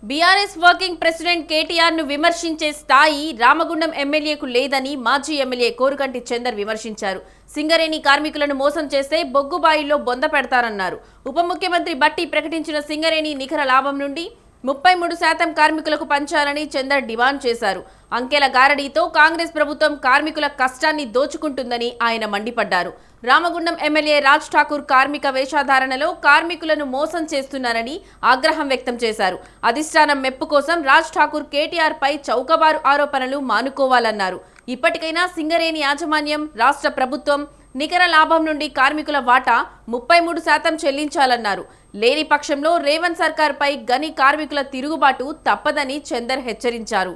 BRS working president KTR ను విమర్శించే స్థాయి రామగుండం ఎమ్మెల్యేకు లేదని మాజీ ఎమ్మెల్యే కోరుకంటి చందర్ విమర్శించారు. సింగరేణి కార్మికులను మోసం చేస్తే బొగ్గుబాయిల్లో బొంద పెడతారన్నారు. ఉప ముఖ్యమంత్రి బట్టి ప్రకటించిన సింగరేణి నికర లాభం నుండి 33% కార్మికులకు పంచాలని చందర్ డిమాండ్ చేశారు. అంకెల గారడీతో కాంగ్రెస్ ప్రభుత్వం కార్మికుల కష్టాన్ని దోచుకుంటుందని ఆయన మండిపడ్డారు. రామగుండం ఎమ్మెల్యే రాజ్ ఠాకూర్ కార్మిక వేషధారణలో కార్మికులను మోసం చేస్తున్నారని ఆగ్రహం వ్యక్తం చేశారు. అధిష్టానం మెప్పు కోసం రాజ్ ఠాకూర్ కేటీఆర్ పై చౌకబారు ఆరోపణలు మానుకోవాలన్నారు. ఇప్పటికైనా సింగరేణి యాజమాన్యం, రాష్ట్ర ప్రభుత్వం నికర లాభం నుండి కార్మికుల వాటా 33% చెల్లించాలన్నారు. లేని పక్షంలో రేవంత్ సర్కార్ పై గని కార్మికుల తిరుగుబాటు తప్పదని చందర్ హెచ్చరించారు.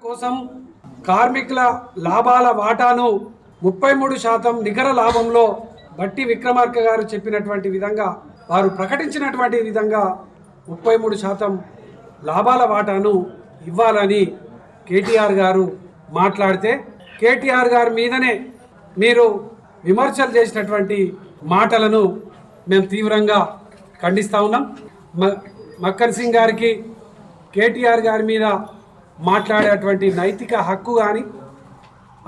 కోసం కార్మికుల లాభాల వాటాను 33% నికర లాభంలో బట్టి విక్రమార్క గారు చెప్పినటువంటి విధంగా, వారు ప్రకటించినటువంటి విధంగా 33% లాభాల వాటాను ఇవ్వాలని కేటీఆర్ గారు మాట్లాడితే, కేటీఆర్ గారి మీదనే మీరు విమర్శలు చేసినటువంటి మాటలను మేము తీవ్రంగా ఖండిస్తూ ఉన్నాం. మక్కన్ సింగ్ గారికి కేటీఆర్ గారి మీద మాట్లాడేటువంటి నైతిక హక్కు కానీ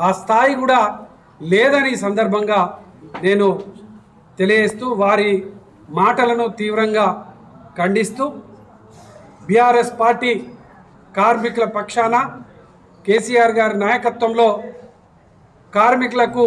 ఆ స్థాయి కూడా లేదని సందర్భంగా నేను తెలియజేస్తూ, వారి మాటలను తీవ్రంగా ఖండిస్తూ, బీఆర్ఎస్ పార్టీ కార్మికుల పక్షాన కేసీఆర్ గారి నాయకత్వంలో కార్మికులకు